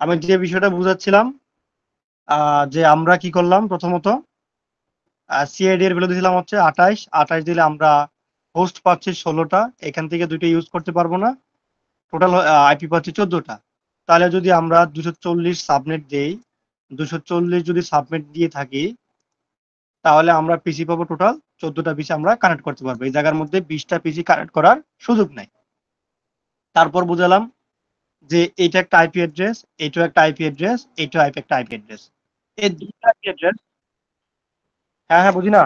আমি যে বিষয়টা বুঝাচ্ছিলাম যে আমরা কি করলাম প্রথমত সিআইডি এর ভ্যালু দিয়েছিলাম হচ্ছে 28 দিলে আমরা হোস্ট পাচ্ছি 16টা, এখান থেকে 2টা ইউজ করতে পারবো না, টোটাল আইপি পাচ্ছি 14টা। তাহলে যদি আমরা 240 সাবনেট দেই, 240 যদি সাবনেট দিয়ে থাকি, তাহলে আমরা পিসি পাবো টোটাল 14টা পিসি আমরা কানেক্ট করতে পারবো। এই জায়গার মধ্যে 20টা পিসি কানেক্ট করার সুযোগ নাই। তারপর বুঝালাম যে এইটা একটা আইপি অ্যাড্রেস, এইটাও একটা আইপি অ্যাড্রেস, এইটাও একটা আইপি অ্যাড্রেস। এই দুটো আইপি অ্যাড্রেস। হ্যাঁ হ্যাঁ, বুঝি না।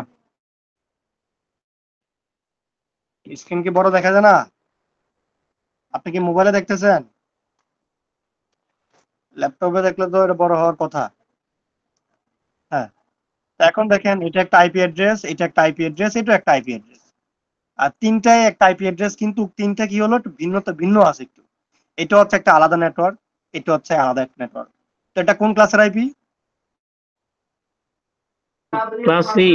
স্ক্রিন কি বড় দেখা যায় না? আপনি কি মোবাইলে দেখতেছেন? ল্যাপটপে দেখলে তো এটা বড় হওয়ার কথা। হ্যাঁ, এখন দেখেন এটা একটা আইপি অ্যাড্রেস, এটা একটা আইপি অ্যাড্রেস, এটা একটা আইপি অ্যাড্রেস। আর তিনটাই একটা আইপি অ্যাড্রেস, কিন্তু তিনটা কি হলো একটু ভিন্ন আছে একটু। এটা হচ্ছে একটা আলাদা নেটওয়ার্ক, এটা হচ্ছে আলাদা একটা নেটওয়ার্ক। তো এটা কোন ক্লাসের IP? Class C.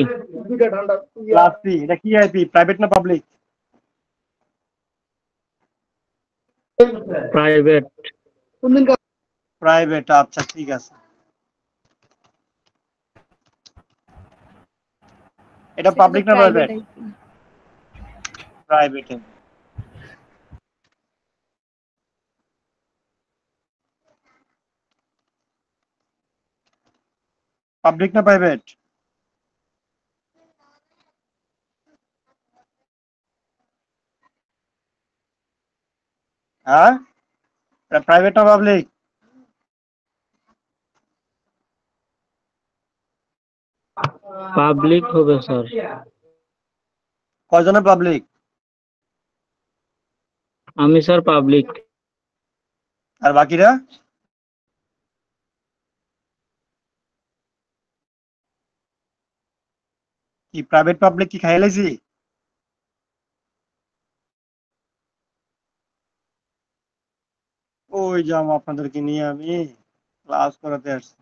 Class C. এটা কি আইপি, প্রাইভেট না পাবলিক? প্রাইভেট। প্রাইভেট, আচ্ছা ঠিক আছে। এটা পাবলিক না প্রাইভেট? প্রাইভেট। পাবলিক না প্রাইভেট? হ্যাঁ, প্রাইভেট না পাবলিক? পাবলিক হবে স্যার। কয়জনের পাবলিক? আমি স্যার পাবলিক। আর বাকিরা? কি প্রাইভেট পাবলিক কি খাইয়ে লাইছি? ওই যাম আপনাদেরকে নিয়ে আমি ক্লাস করাতে আসছি।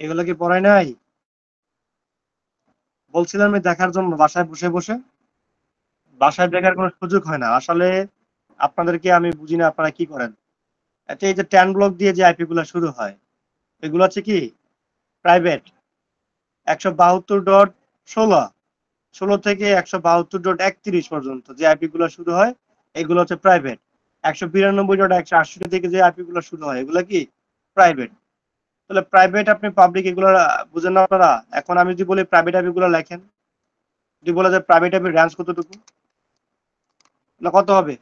এগুলো কি পড়াই নাই? বলছিলাম আমি দেখার জন্য, বাসায় বসে বসে। বাসায় দেখার কোনো সুযোগ হয় না আসলে। আপনাদেরকে আমি বুঝি না আপনারা কি করেন। আচ্ছা, এই যে 10 ব্লক দিয়ে যে আইপি গুলো শুরু হয়, এগুলো হচ্ছে কি প্রাইভেট। 172.16, 16 থেকে 172.31 পর্যন্ত যে আইপি গুলো শুরু হয়, এগুলো হচ্ছে প্রাইভেট। 192.168 থেকে যে আইপি গুলো শুরু হয়, এগুলো কি প্রাইভেট। তাহলে প্রাইভেট আপনি পাবলিক এগুলো বুঝেন না আপনারা। এখন আমি যদি বলি প্রাইভেট আইপি গুলো লেখেন, যদি বলা যায় প্রাইভেট আইপি রেঞ্জ কতটুকু, না কত হবে?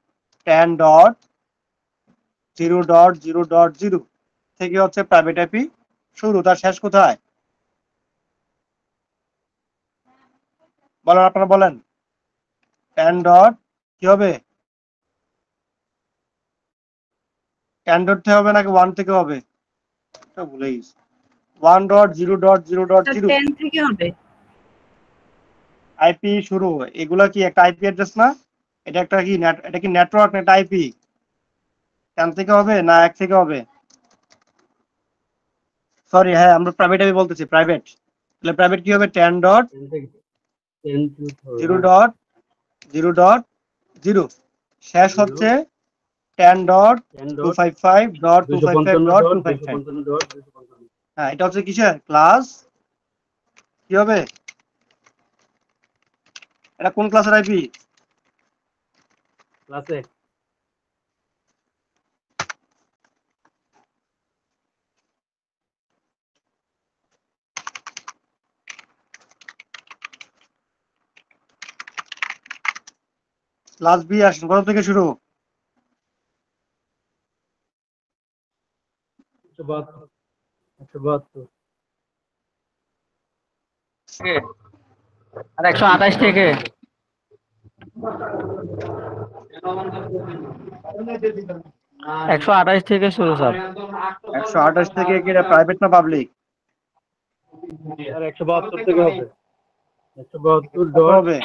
10.0.0.0 থেকে হচ্ছে প্রাইভেট আইপি শুরু, তার শেষ কোথায় বলেন, আপনারা বলেন। 10 ডট কি হবে? 10 ডট থেকে হবে নাকি 1 থেকে হবে? এটা ভুলে গেছি। 1.0.0.0 10 থেকে হবে। আইপি শুরু। এগুলা কি একটা আইপি অ্যাড্রেস না? এটা একটা কি এটা কি নেটওয়ার্ক না, এটা আইপি? 10 থেকে হবে না 1 থেকে হবে? সরি, হ্যাঁ আমরা প্রাইভেট আইপি বলতেছি, প্রাইভেট। তাহলে প্রাইভেট কি হবে? 10.0.0.0 শেষ হচ্ছে 10.255.255.255। হ্যাঁ, এটা হচ্ছে কিসের ক্লাস? কি হবে? এটা কোন ক্লাসের আইপি? ক্লাসে ক্লাস বি আসেন, কত থেকে শুরু? 172 আর 128 থেকে 128 থেকে শুরু স্যার। 128 থেকে কি এটা প্রাইভেট না পাবলিক? আর 172 থেকে হবে। 172 কত হবে?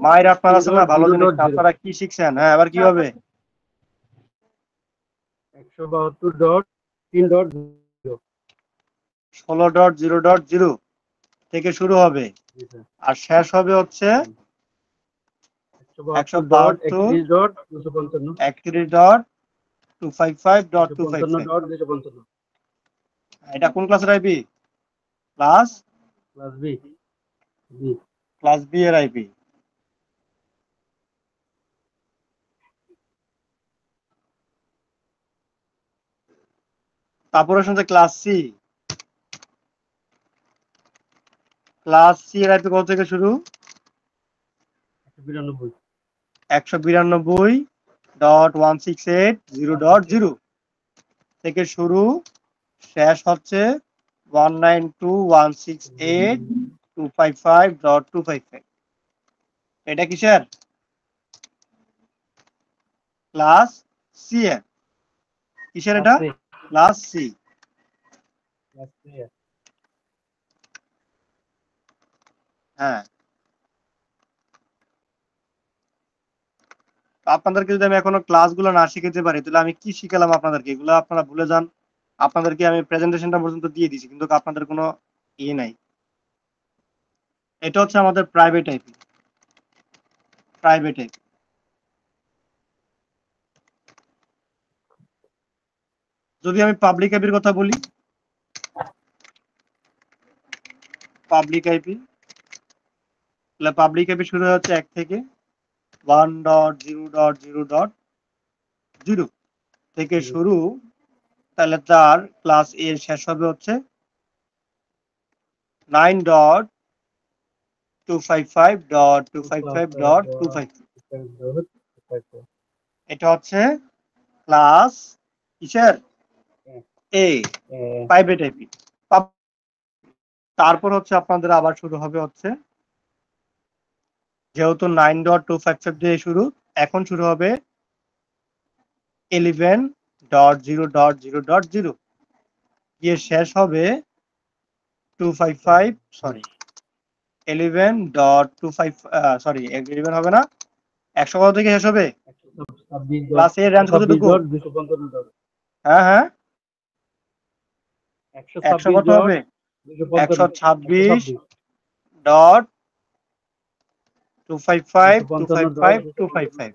মায়ের আপনার আছে না ভালো জিনিস, আপনারা কি শিখছেন? হ্যাঁ, এবার কি হবে? 172.3.0 16.0.0 থেকে শুরু হবে আর শেষ হবে হচ্ছে 172.31.255 132.31.255. এটা কোন ক্লাসের IP? Class class B B এর আইপি। তারপরে শুনছে ক্লাস সি। ক্লাস সি এর আইপি কত থেকে শুরু? 192.168.0.0 থেকে শুরু, শেষ হচ্ছে 192.168.255.255। এটা কিসের? ক্লাস সি এর। কিসের এটা? Class C. হ্যাঁ, আপনাদেরকে যদি আমি এখনো ক্লাসগুলো না শিখাতে পারি তাহলে আমি কি শিখালাম আপনাদেরকে? এগুলো আপনারা ভুলে যান। আপনাদেরকে আমি প্রেজেন্টেশনটা পর্যন্ত দিয়ে দিয়েছি, কিন্তু আপনাদের কোনো ইয়ে নাই। এটা হচ্ছে আমাদের প্রাইভেট আইপি। যদি আমি পাবলিক আইপির কথা বলি, পাবলিক আইপি শুরু হচ্ছে 1 থেকে 1.0.0.0 থেকে শুরু, তাহলে তার ক্লাস এ শেষ হবে হচ্ছে 9.255.255.255। এটা হচ্ছে ক্লাস কিসের? এ, প্রাইভেট আইপি। তারপর হচ্ছে আপনাদের আবার শুরু হবে হচ্ছে, যেহেতু 9.255 দিয়ে শুরু, এখন শুরু হবে 11.0.0.0 গিয়ে শেষ হবে 255, সরি 11.25, সরি 11 হবে না, 100 কত থেকে শেষ হবে? ক্লাস এর রেঞ্জ কতটুকু? হ্যাঁ হ্যাঁ, 100 কত হবে? 126.255.255.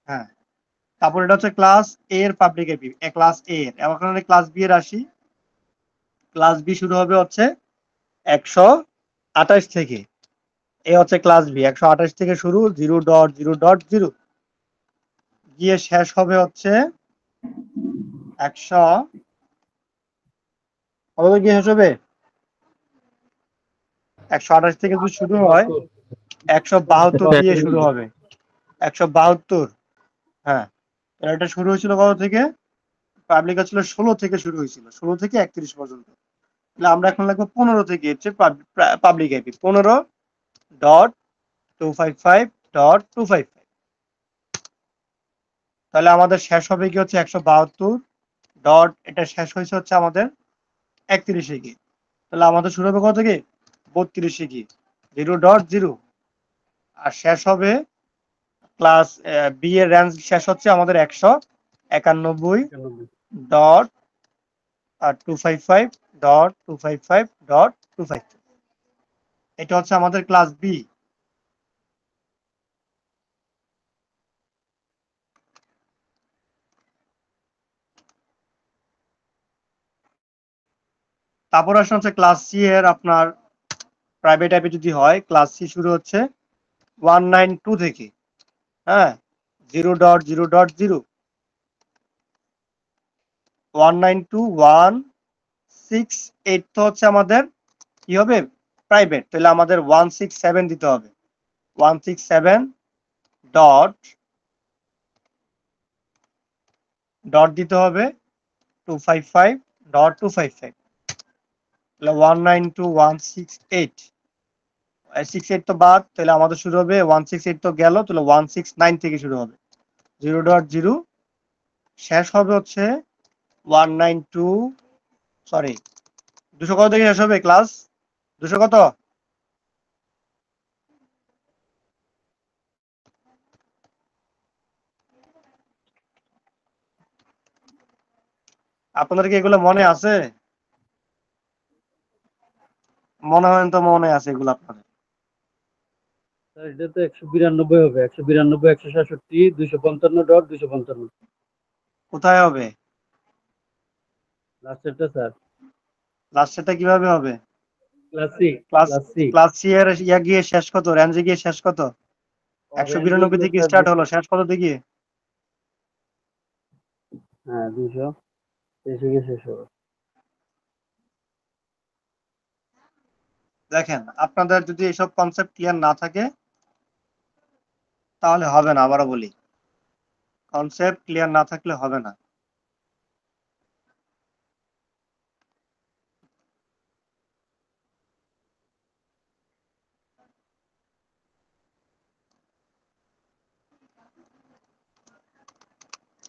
হ্যাঁ, তারপর এটা হচ্ছে ক্লাস এ এর পাবলিক আইপি, ক্লাস এ এর। এখন ক্লাস বি এর আসি। ক্লাস বি শুরু হবে হচ্ছে 128 থেকে। এ হচ্ছে ক্লাস বি, 128 থেকে শুরু, 0.0.0 গিয়ে শেষ হবে হচ্ছে 100 কত গিয়ে শেষ হবে? 128 থেকে যদি শুরু হয় 172 দিয়ে শুরু হবে, 172। হ্যাঁ, এটা শুরু হয়েছিল কত থেকে? পাবলিক ছিল 16 থেকে শুরু হয়েছিল, 16 থেকে 31 পর্যন্ত। তাহলে আমরা এখন লাগবো 15 থেকে হচ্ছে পাবলিক আইপি, 15.255.255। তাহলে আমাদের শেষ হবে কি হচ্ছে 172 ডট, এটা শেষ হয়েছে হচ্ছে আমাদের 31 গিয়ে। তাহলে আমাদের শুরু হবে কত থেকে? 32 গিয়ে, 0.0। আর শেষ হবে ক্লাস বি এর রেঞ্জ শেষ হচ্ছে আমাদের 191.255.255.255। এটা হচ্ছে আমাদের ক্লাস বি। তারপর আসলে হচ্ছে ক্লাস সি এর আপনার প্রাইভেট আইপি যদি হয়, ক্লাস সি শুরু হচ্ছে 192 থেকে। হ্যাঁ, 0.0.0, 192.168 তো হচ্ছে আমাদের কি হবে? প্রাইভেট। তাহলে আমাদের 167 দিতে হবে, 167 ডট দিতে হবে 255.255। তাহলে 192.168, 68 তো বাদ, তাহলে আমাদের শুরু হবে 168 তো গেল, তাহলে 169 থেকে শুরু হবে, 0.0 শেষ হবে হচ্ছে 192, সরি 200 কত থেকে শেষ হবে? ক্লাস 200 কত? আপনাদের কি এগুলো মনে আছে? মনে হয় তো মনে আছে এগুলো আপনাদের। স্যার এটা তো 192 হবে, 192, 167, 255.255। কোথায় হবে? লাস্টেরটা স্যার, লাস্টেরটা কিভাবে হবে? Class C. Class class C class C এর ইয়া গিয়ে শেষ কত, রেঞ্জে গিয়ে শেষ কত? 192 থেকে স্টার্ট হলো, শেষ কত থেকে? হ্যাঁ 223 গিয়ে শেষ হবে। দেখেন, আপনাদের যদি এসব কনসেপ্ট ক্লিয়ার না থাকে তাহলে হবে না। আবারও বলি, কনসেপ্ট ক্লিয়ার না থাকলে হবে না।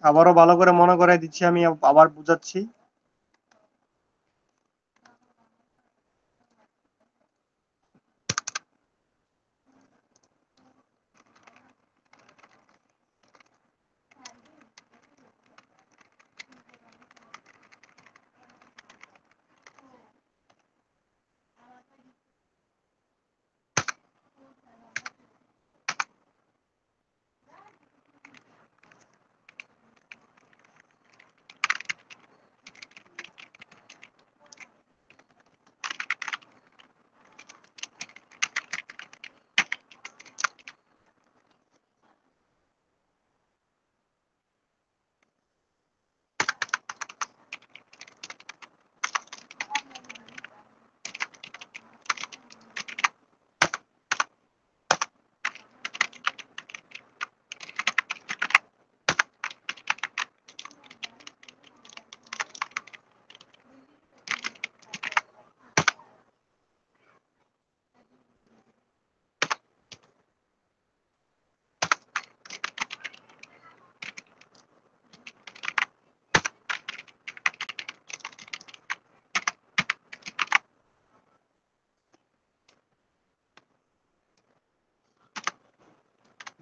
আবারও ভালো করে মনে করাই দিচ্ছি, আমি আবার বুঝাচ্ছি।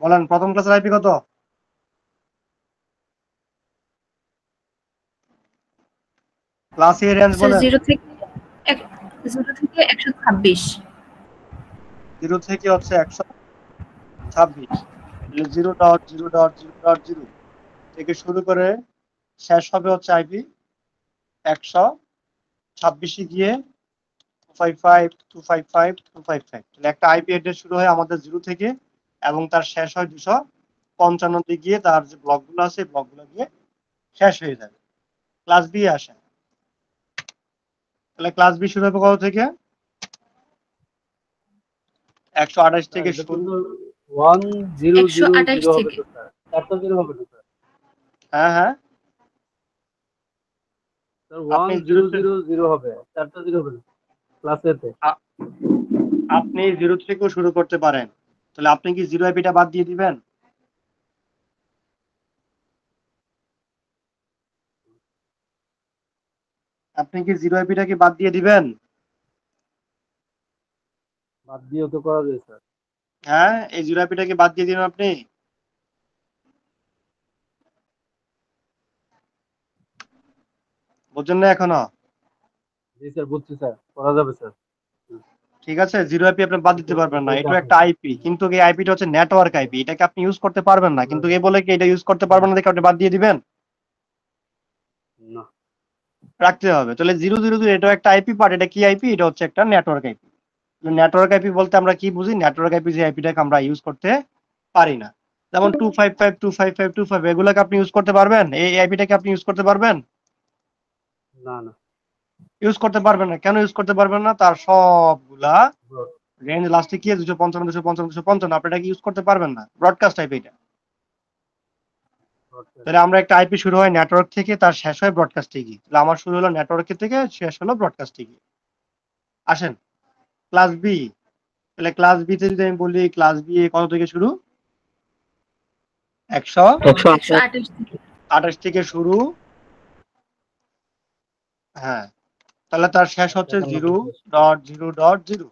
বলেন, প্রথম ক্লাসের আইপি কত? ক্লাস এ রেঞ্জ স্যার বলেন। 0 থেকে 126। 0 থেকে হচ্ছে 126, 0.0.0.0 থেকে শুরু করে শেষ হবে হচ্ছে আইপি 126 গিয়ে 255, 255, 255। তাহলে একটা আইপি অ্যাড্রেস শুরু হয় আমাদের 0 থেকে এবং তার শেষ হয় 255 গিয়ে, তার যে ব্লকগুলো আছে ব্লকগুলো গিয়ে শেষ হয়ে যাবে। ক্লাস বি আসে, তাহলে ক্লাস বি শুরু হবে কত থেকে? 128 থেকে শুরু। 1000 128 হবে থেকে। তো স্যার, 4টা 0 হবে তো স্যার। হ্যাঁ হ্যাঁ, স্যার আপনি 1000 হবে, 4টা 0 হবে না ক্লাস এতে। আপনি 0 থেকেও শুরু করতে পারেন। তাহলে আপনি কি 0 আইপিটা বাদ দিয়ে দিবেন? আপনি কি 0 আইপিটা কি বাদ দিয়ে দিবেন? বাদ দিয়েও তো করা যায় স্যার। হ্যাঁ, এই 0 আইপিটা কি বাদ দিয়ে দিবেন আপনি? বুঝছেন না এখনো? জি স্যার, বুঝছি স্যার, করা যাবে স্যার। ঠিক আছে, 0 আইপি আপনি বাদ দিতে পারবেন না। এটা একটা আইপি, কিন্তু এই আইপিটা হচ্ছে নেটওয়ার্ক আইপি, এটাকে আপনি ইউজ করতে পারবেন না। কিন্তু এই বলে কি এটা ইউজ করতে পারবেন না দেখে আপনি বাদ দিয়ে দিবেন? না রাখতে হবে। তাহলে 000 এটাও একটা আইপি পার্ট। এটা কি আইপি? এটা হচ্ছে একটা নেটওয়ার্ক আইপি। নেটওয়ার্ক আইপি বলতে আমরা কি বুঝি? নেটওয়ার্ক আইপি যে আইপিটাকে আমরা ইউজ করতে পারি না, যেমন 255.255.25 এগুলোকে আপনি ইউজ করতে পারবেন? এই আইপিটাকে আপনি ইউজ করতে পারবেন? না না ইউজ করতে পারবেন না। কেন ইউজ করতে পারবেন না? তার সবগুলা bro, রেঞ্জ লাস্টে কি 255, 255, 255, আপনি এটাকে ইউজ করতে পারবেন না। ব্রডকাস্ট আইপি এটা। broadcast। তাহলে আমরা একটা আইপি শুরু হয় নেটওয়ার্ক থেকে, তার শেষ হয় ব্রডকাস্টে গিয়ে। তাহলে আমার শুরু হলো নেটওয়ার্ক থেকে, শেষ হলো ব্রডকাস্টে গিয়ে। আসেন ক্লাস বি। তাহলে ক্লাস বি তে যদি আমি বলি, ক্লাস বি কত থেকে শুরু? 128 থেকে। 128 থেকে শুরু। হ্যাঁ, তাহলে তার শেষ হচ্ছে 0.0.0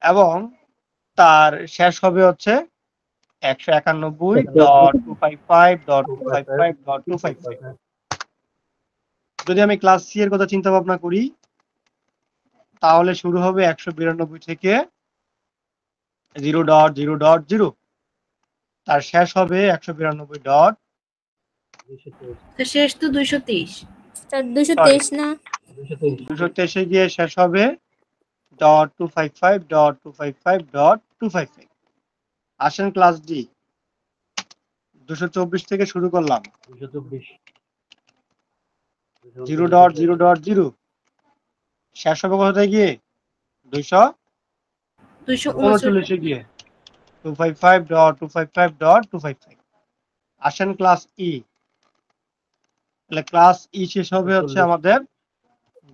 এবং তার শেষ হবে হচ্ছে 191.255.255.255। যদি আমি ক্লাস সি এর কথা চিন্তা ভাবনা করি, তাহলে শুরু হবে 192 থেকে 0.0.0, তার শেষ হবে 192. তো শেষ তো 223। স্যার 223 না 223 গিয়ে শেষ হবে .255.255.255. আসেন ক্লাস ডি, 224 থেকে শুরু করলাম, 0.0.0, শেষ হবে কোথায় গিয়ে 239 গিয়ে 255.255.255. আসেন ক্লাস ই, তাহলে ক্লাস ই শেষ হবে হচ্ছে আমাদের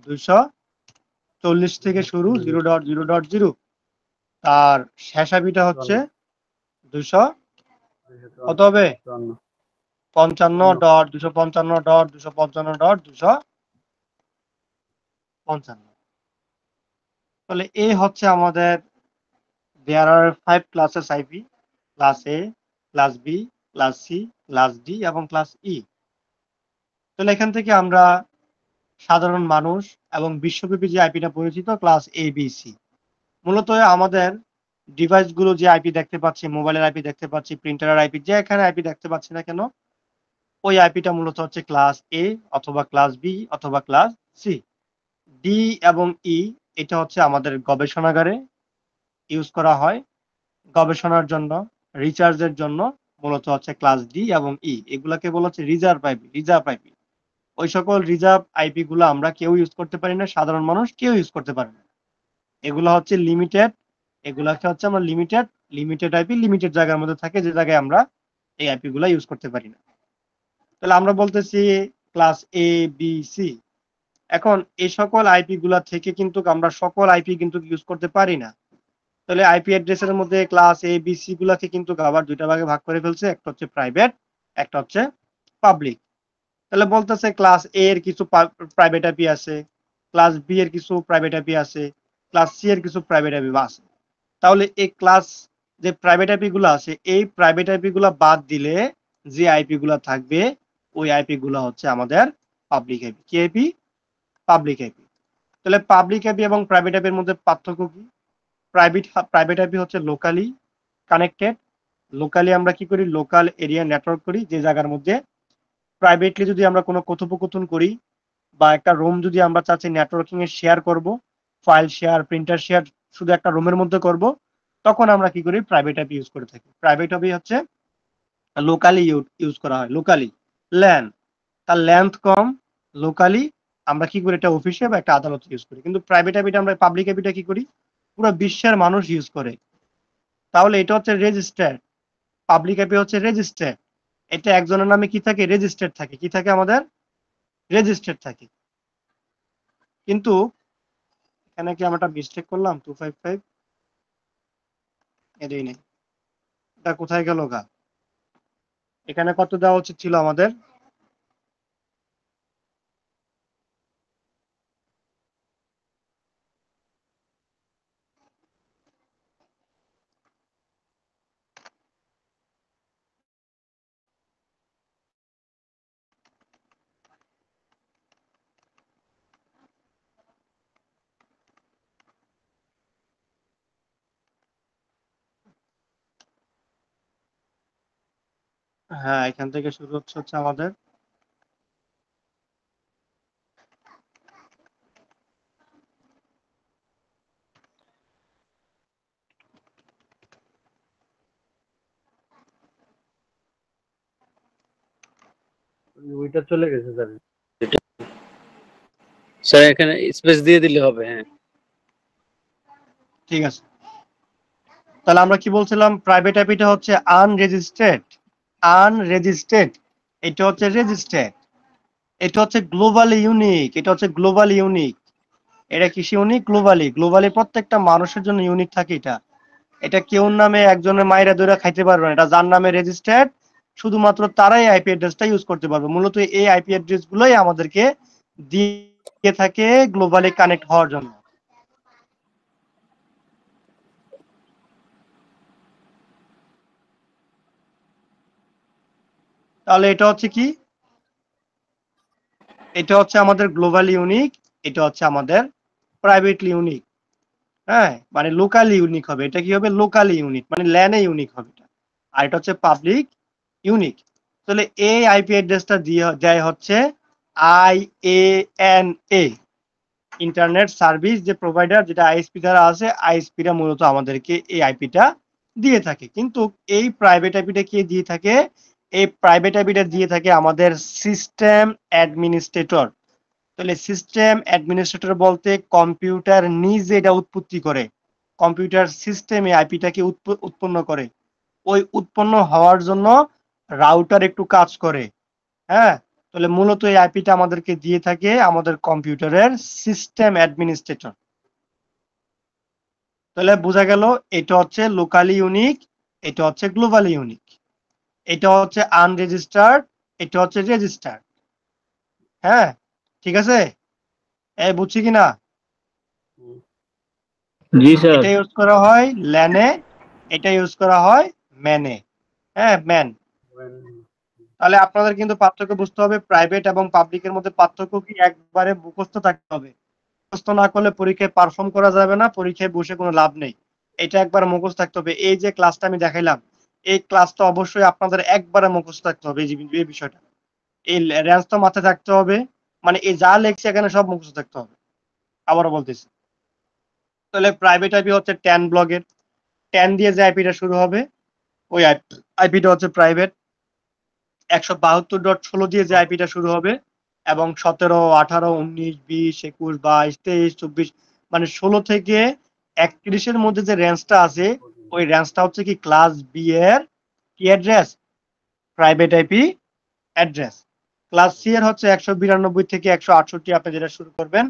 240 থেকে শুরু 0.0.0, তার শেষ আবিটা হচ্ছে 200 কত হবে 55.255.255.255. তাহলে এই হচ্ছে আমাদের there are 5 classes IP: class A, class B, class C, class D এবং ক্লাস ই। তাহলে এখান থেকে আমরা সাধারণ মানুষ এবং বিশ্বব্যাপী যে আইপিটা পরিচিত ক্লাস এ বি সি, মূলত আমাদের ডিভাইসগুলো যে আইপি দেখতে পাচ্ছি, মোবাইলের আইপি দেখতে পাচ্ছি, প্রিন্টারের আইপি, যে এখানে আইপি দেখতে পাচ্ছি না কেন, ওই আইপিটা মূলত হচ্ছে ক্লাস এ অথবা ক্লাস বি অথবা ক্লাস সি। ডি এবং ই এটা হচ্ছে আমাদের গবেষণাগারে ইউজ করা হয়, গবেষণার জন্য, রিসার্চের জন্য মূলত হচ্ছে ক্লাস ডি এবং ই। এগুলাকে বলা হচ্ছে রিজার্ভ আইপি। ওই সকল রিজার্ভ আইপি গুলো আমরা কেউ ইউজ করতে পারি না, সাধারণ মানুষ কেউ ইউজ করতে পারে না। এগুলো হচ্ছে লিমিটেড, এগুলাকে হচ্ছে আমরা লিমিটেড আইপি, লিমিটেড জায়গার মধ্যে থাকে, যে জায়গায় আমরা এই আইপি গুলা ইউজ করতে পারি না। তাহলে আমরা বলতেছি ক্লাস এ বি সি। এখন এই সকল আইপি গুলা থেকে কিন্তু আমরা সকল আইপি কিন্তু ইউজ করতে পারি না। তাহলে আইপি অ্যাড্রেসের মধ্যে ক্লাস এ বি সি গুলাকে কিন্তু আবার দুইটা ভাগে ভাগ করে ফেলছে, একটা হচ্ছে প্রাইভেট, একটা হচ্ছে পাবলিক। তাহলে বলতেছে ক্লাস এ এর কিছু প্রাইভেট আইপি আছে, ক্লাস বি এর কিছু প্রাইভেট আইপি আছে, ক্লাস সি এর কিছু প্রাইভেট আইপি আছে। তাহলে এই ক্লাস যে প্রাইভেট আইপি গুলো আছে, এই প্রাইভেট আইপি গুলা বাদ দিলে যে আইপি গুলা থাকবে, ওই আইপি গুলা হচ্ছে আমাদের পাবলিক আইপি। কি আইপি? Public IP. তাহলে পাবলিক আইপি এবং প্রাইভেট আইপির মধ্যে পার্থক্য কি? প্রাইভেট আইপি হচ্ছে লোকালি কানেক্টেড। লোকালি আমরা কি করি? লোকাল এরিয়া নেটওয়ার্ক করি, যে জায়গার মধ্যে প্রাইভেটলি যদি আমরা কোনো কথোপকথন করি বা একটা রুম যদি আমরা চাচ্ছি নেটওয়ার্কিং এ শেয়ার করব, ফাইল শেয়ার, প্রিন্টার শেয়ার শুধু একটা রুমের মধ্যে করব, তখন আমরা কি করি? প্রাইভেট আইপি ইউজ করে থাকি। প্রাইভেট আইপি হচ্ছে লোকালি ইউজ করা হয়, লোকালি। ল্যান, তার লেন্থ কম, লোকালি আমরা কি করি? এটা অফিসে বা একটা আদালতে ইউজ করি। কিন্তু প্রাইভেট আইপিটা আমরা, পাবলিক আইপিটা কি করি? পুরো বিশ্বের মানুষ ইউজ করে। তাহলে এটা হচ্ছে রেজিস্টার্ড, পাবলিক আইপি হচ্ছে রেজিস্টার্ড। এটা একজনের নামে কি থাকে? রেজিস্টার্ড থাকে। কি থাকে আমাদের? রেজিস্টার্ড থাকে। কিন্তু এখানে কি আমরা একটা মিস্টেক করলাম? 255 এটাই নেই, এটা কোথায় গেল গা? এখানে কত দেওয়া উচিত ছিল আমাদের? হ্যাঁ, এখান থেকে শুরু হচ্ছে আমাদের ওইটা চলে গেছে স্যার। স্যার এখানে স্পেস দিয়ে দিলে হবে। হ্যাঁ, ঠিক আছে। তাহলে আমরা কি বলছিলাম? প্রাইভেট আইপিটা হচ্ছে আনরেজিস্টার্ড, এটা হচ্ছে রেজিস্টার্ড। এটা হচ্ছে গ্লোবালি ইউনিক, এটা কিসে ইউনিক? গ্লোবালি প্রত্যেকটা মানুষের জন্য ইউনিক থাকে। এটা এটা কেউর নামে একজনের মায়েরা দইরা খাইতে পারবে না। এটা যার নামে রেজিস্টার্ড, শুধুমাত্র তারাই আইপি অ্যাড্রেসটা ইউজ করতে পারবে। মূলত এই আইপি অ্যাড্রেস গুলোই আমাদেরকে দিয়ে থাকে গ্লোবালি কানেক্ট হওয়ার জন্য। তাহলে এটা হচ্ছে কি? এটা হচ্ছে আমাদের গ্লোবালি ইউনিক, এটা হচ্ছে আমাদের প্রাইভেটলি ইউনিক। হ্যাঁ, মানে লোকালি ইউনিক হবে। এটা কি হবে? লোকালি ইউনিক, মানে ল্যানে ইউনিক হবে এটা। আর এটা হচ্ছে পাবলিক ইউনিক। তাহলে এই আইপি অ্যাড্রেসটা দিয়ে দেয় হচ্ছে IANA, ইন্টারনেট সার্ভিস যে প্রোভাইডার, যেটা আইএসপি দ্বারা আছে, আইএসপিরা মূলত আমাদেরকে এই আইপিটা দিয়ে থাকে। কিন্তু এই প্রাইভেট আইপিটা কে দিয়ে থাকে? এই প্রাইভেট আইপিটা দিয়ে থাকে আমাদের সিস্টেম অ্যাডমিনিস্ট্রেটর। তাহলে সিস্টেম অ্যাডমিনিস্ট্রেটর বলতে কম্পিউটার নিজে এটা উৎপত্তি করে, কম্পিউটার সিস্টেমে আইপিটাকে উৎপন্ন করে। ওই উৎপন্ন হওয়ার জন্য রাউটার একটু কাজ করে। হ্যাঁ, তাহলে মূলত এই আইপিটা আমাদেরকে দিয়ে থাকে আমাদের কম্পিউটারের সিস্টেম অ্যাডমিনিস্ট্রেটর। তাহলে বোঝা গেল এটা হচ্ছে লোকালি ইউনিক, এটা হচ্ছে গ্লোবালি ইউনিক। এটা হচ্ছে আনরেজিস্টার্ড, এটা হচ্ছে রেজিস্টার্ড। হ্যাঁ, ঠিক আছে, এই বুঝছি কিনা? জি স্যার। এটা ইউজ করা হয় ল্যানে, এটা ইউজ করা হয় ম্যানে। হ্যাঁ, ম্যান। তাহলে আপনাদের কিন্তু পার্থক্য বুঝতে হবে, প্রাইভেট এবং পাবলিকের মধ্যে পার্থক্য কি একবারে মুখস্থ থাকতে হবে। মুখস্থ না করলে পরীক্ষায় পারফর্ম করা যাবে না, পরীক্ষায় বসে কোনো লাভ নেই। এটা একবার মুখস্থ থাকতে হবে। এই যে ক্লাসটা আমি দেখাইলাম, এই ক্লাসটা অবশ্যই আপনাদের একবারে মুখস্থ থাকতে হবে। এই বিষয়টা, এই রেঞ্জ তো মাথায় থাকতে হবে, মানে এই যা লেখছে এখানে সব মুখস্থ থাকতে হবে। আবারও বলতেছি, তাহলে প্রাইভেট আইপি হচ্ছে 10 ব্লকের, 10 দিয়ে যে আইপিটা শুরু হবে ওই আইপিটা হচ্ছে প্রাইভেট। 172.16 দিয়ে যে আইপিটা শুরু হবে এবং 17, 18, 19, 20, 21, 22, 23, 24, মানে 16 থেকে 31-এর মধ্যে যে রেঞ্জটা আছে, ওই রেঞ্জটা হচ্ছে কি ক্লাস বি এর কি address? Private IP address. Class C এর হচ্ছে 192 থেকে 168, আপনি যেটা শুরু করবেন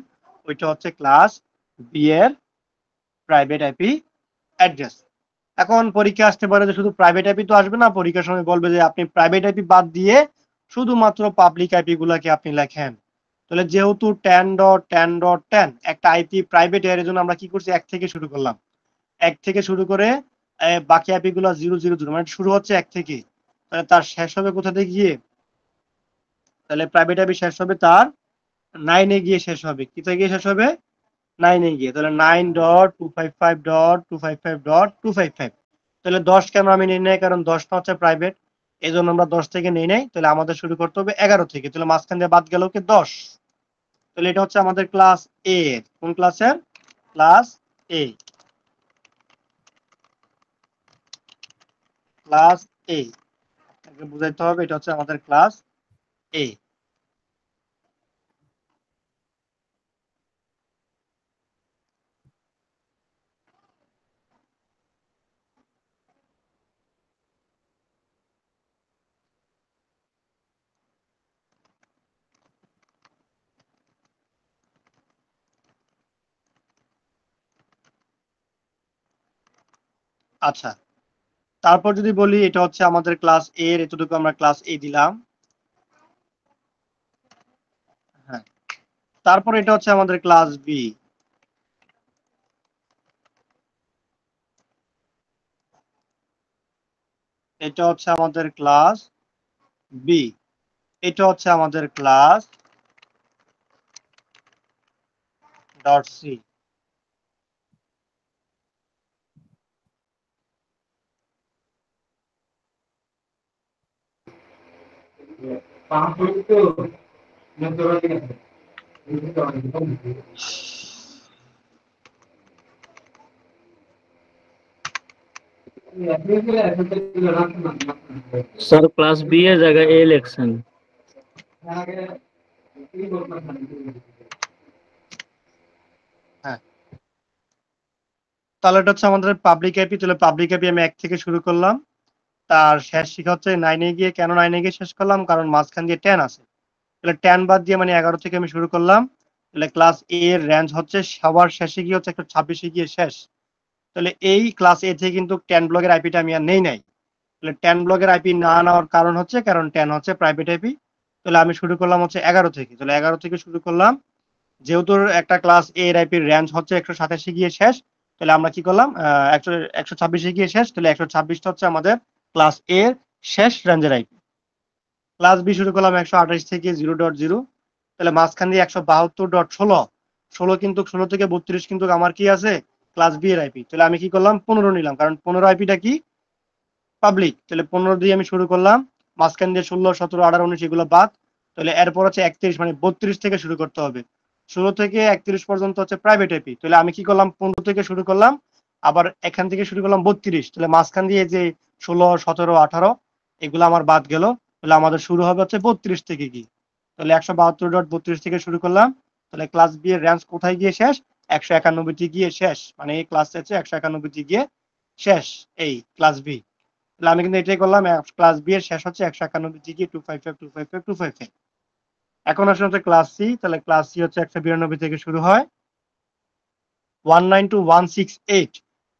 ওইটা হচ্ছে ক্লাস বি এর প্রাইভেট আইপি অ্যাড্রেস। এখন পরীক্ষা আসতে পারে যে শুধু প্রাইভেট আইপি তো আসবে না, পরীক্ষার সময় বলবে যে আপনি প্রাইভেট আইপি বাদ দিয়ে শুধুমাত্র পাবলিক আইপি গুলাকে আপনি লেখেন। তাহলে যেহেতু 10.10.10 একটা আইপি প্রাইভেট, এর জন্য আমরা কি করছি, 1 থেকে শুরু করলাম। 1 থেকে শুরু করে বাকি আইপি গুলো 000, মানে শুরু হচ্ছে 1 থেকে, তাহলে তার শেষ হবে কোথা থেকে গিয়ে? তাহলে প্রাইভেট আইপি শেষ হবে তার 9 এ গিয়ে শেষ হবে। কোথায় গিয়ে শেষ হবে? 9 এ গিয়ে। তাহলে 9.255.255.255। তাহলে 10 কেন আমি নেই নাই? কারণ 10টা হচ্ছে প্রাইভেট, এই জন্য আমরা 10 থেকে নেই নাই। তাহলে আমাদের শুরু করতে হবে 11 থেকে। তাহলে মাঝখান দিয়ে বাদ গেল কি 10। তাহলে এটা হচ্ছে আমাদের ক্লাস এ। কোন ক্লাসের? Class A. ক্লাস এ বুঝাইতে হবে, এটা হচ্ছে আমাদের ক্লাস এ। আচ্ছা, তারপর যদি বলি এটা হচ্ছে আমাদের ক্লাস এ এর, এতটুকু আমরা ক্লাস এ দিলাম। হ্যাঁ, তারপর এটা হচ্ছে আমাদের ক্লাস বি। এটা হচ্ছে আমাদের ক্লাস বি। এটা হচ্ছে আমাদের class dot C. Sir class B এর জায়গায় এ লেখছেন। হ্যাঁ, তাহলে এটা হচ্ছে আমাদের পাবলিক আইপি। তাহলে পাবলিক আইপি আমি 1 থেকে শুরু করলাম, তার শেষ শিখা হচ্ছে 9 এ গিয়ে। কেন 9 এ গিয়ে শেষ করলাম? কারণ মাঝখান দিয়ে 10 আছে। তাহলে 10 বাদ দিয়ে মানে 11 থেকে আমি শুরু করলাম। তাহলে ক্লাস এ এর রেঞ্জ হচ্ছে সবার শেষে গিয়ে হচ্ছে 126 এ গিয়ে শেষ। তাহলে এই ক্লাস এ থেকে কিন্তু 10 ব্লকের আইপিটা আমি আর নেই নাই। তাহলে 10 ব্লকের আইপি না নেওয়ার কারণ হচ্ছে, কারণ 10 হচ্ছে প্রাইভেট আইপি। তাহলে আমি শুরু করলাম হচ্ছে 11 থেকে। তাহলে 11 থেকে শুরু করলাম, যেহেতু একটা ক্লাস এ এর আইপির রেঞ্জ হচ্ছে 127 গিয়ে শেষ, তাহলে আমরা কি করলাম 126 গিয়ে শেষ। তাহলে 126টা হচ্ছে আমাদের ক্লাস এ এর শেষ রেঞ্জের আইপি। ক্লাস বি শুরু করলাম 128 থেকে 0.0। তাহলে মাঝখান দিয়ে 172.16 16 কিন্তু 16 থেকে 32 কিন্তু আমার কি আছে ক্লাস বি এর আইপি। তাহলে আমি কি করলাম 15 নিলাম, কারণ 15 আইপিটা কি পাবলিক। তাহলে 15 দিয়ে আমি শুরু করলাম, মাঝখান দিয়ে 16 17 18 19 এগুলো বাদ। তাহলে এরপর হচ্ছে 31 মানে 32 থেকে শুরু করতে হবে। 16 থেকে 31 পর্যন্ত হচ্ছে প্রাইভেট আইপি। তাহলে আমি কি করলাম 15 থেকে শুরু করলাম, আবার এখান থেকে শুরু করলাম 32। তাহলে মাঝখান দিয়ে যে 16 17 18 এগুলো আমার বাদ গেল। তাহলে আমাদের শুরু হবে হচ্ছে 32 থেকে কি, তাহলে 172.32 থেকে শুরু করলাম। তাহলে ক্লাস বি এর রেঞ্জ কোথায় গিয়ে শেষ, 191 তে গিয়ে শেষ, মানে এই ক্লাস হচ্ছে 191 তে গিয়ে শেষ এই ক্লাস বি। তাহলে আমি কিন্তু এটাই করলাম, ক্লাস বি এর শেষ হচ্ছে 191 তে গিয়ে 255 255 255। এখন আসলে হচ্ছে ক্লাস সি। তাহলে ক্লাস সি হচ্ছে 192 থেকে শুরু হয় 192.168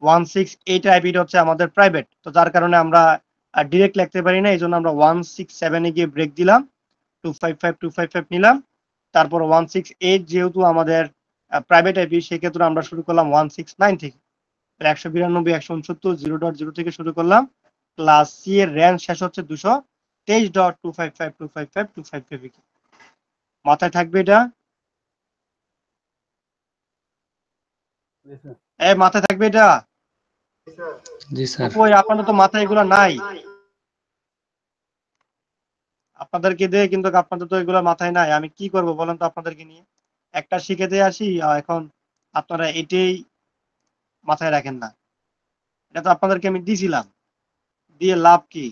168 আইপিটা হচ্ছে আমাদের প্রাইভেট। তো যার কারণে আমরা ডিরেক্ট লিখতে পারি না, এই জন্য আমরা 167 এ গিয়ে ব্রেক দিলাম, 255 255 নিলাম। তারপর 168 যেহেতু আমাদের প্রাইভেট আইপি, সেক্ষেত্রে আমরা শুরু করলাম 169 থেকে। 192 169 0.0 থেকে শুরু করলাম। ক্লাস সি এর রেঞ্জ শেষ হচ্ছে 223.255 255 255। মাথায় থাকবে এটা, মাথায় থাকবে এটা। জি স্যার। ওই আপনাদের তো মাথায় এগুলো নাই, আপনাদেরকে দিয়ে কিন্তু আপনাদের তো এগুলো মাথায় নাই। আমি কি করব বলেন তো আপনাদেরকে নিয়ে, একটা শিখে দিয়ে আসি, এখন আপনারা এটাই মাথায় রাখেন না। এটা তো আপনাদেরকে আমি দিছিলাম, দিয়ে লাভ কি?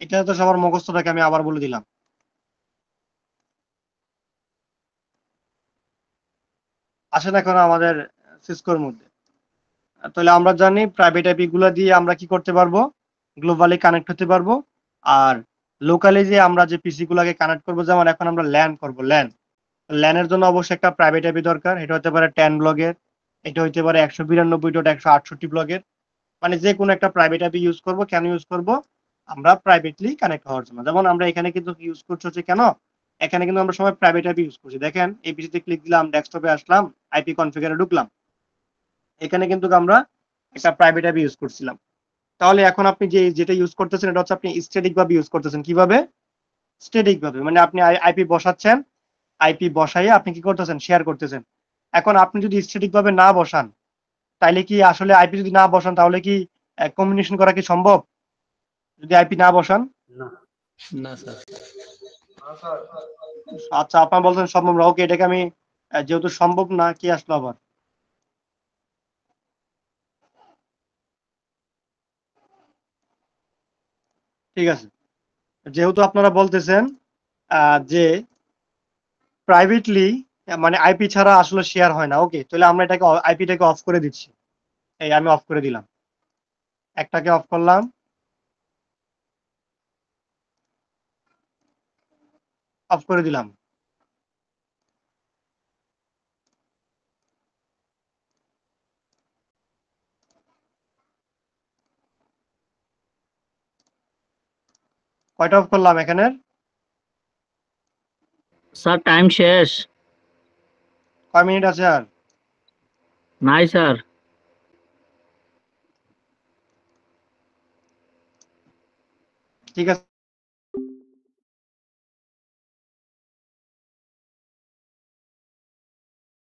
এটা তো সবার মুখস্থটাকে আমি আবার বলে দিলাম। আসেন এখন আমাদের সিসকোর মধ্যে। তাহলে আমরা জানি প্রাইভেট আইপি গুলো দিয়ে আমরা কি করতে পারবো, গ্লোবালি কানেক্ট হতে পারবো। আর লোকালি যে আমরা যে পিসি গুলাকে কানেক্ট করবো, যেমন এখন আমরা ল্যান করবো, ল্যানের জন্য অবশ্যই একটা প্রাইভেট আইপি দরকার। এটা হতে পারে 10 ব্লগের, এটা হইতে পারে 192.168 ব্লগের, মানে যে কোনো একটা প্রাইভেট আইপি ইউজ করব। কেন ইউজ করব, আমরা প্রাইভেটলি কানেক্ট হওয়ার জন্য। যেমন আমরা এখানে কিন্তু ইউজ করছি হচ্ছে কেন, এখানে কিন্তু আমরা সবাই প্রাইভেট আইপি ইউজ করছি। দেখেন এই পিসিতে ক্লিক দিলাম, ডেস্কটপে আসলাম, আইপি কনফিগারে ঢুকলাম, এখানে কিন্তু আমরা একটা প্রাইভেট আইপি ইউজ করছিলাম। তাহলে এখন আপনি যেটা ইউজ করতেছেন, এটা হচ্ছে আপনি স্ট্যাটিক ভাবে ইউজ করতেছেন। কিভাবে? স্ট্যাটিক ভাবে, মানে আপনি আইপি বসাচ্ছেন, আইপি বসাইয়ে আপনি কি করতেছেন, শেয়ার করতেছেন। এখন আপনি যদি স্ট্যাটিক ভাবে না বসান, তাইলে কি আসলে আইপি যদি না বসান, তাহলে কি কমিউনিকেশন করা কি সম্ভব যদি আইপি না বসান? না। না স্যার। আচ্ছা, আপনার বলছেন সম্ভব না। ওকে, এটাকে আমি যেহেতু সম্ভব না, কি আসলো আবার? ঠিক আছে, যেহেতু আপনারা বলতেছেন যে প্রাইভেটলি মানে আইপি ছাড়া আসলে শেয়ার হয় না, ওকে, তাহলে আমরা এটাকে আইপিটাকে অফ করে দিচ্ছি। এই আমি অফ করে দিলাম, একটাকে অফ করলাম, অফ করে দিলাম। কয়টা অফ করলাম এখানের? স্যার টাইম শেষ। কয় মিনিট আছে আর? নাই স্যার। ঠিক আছে।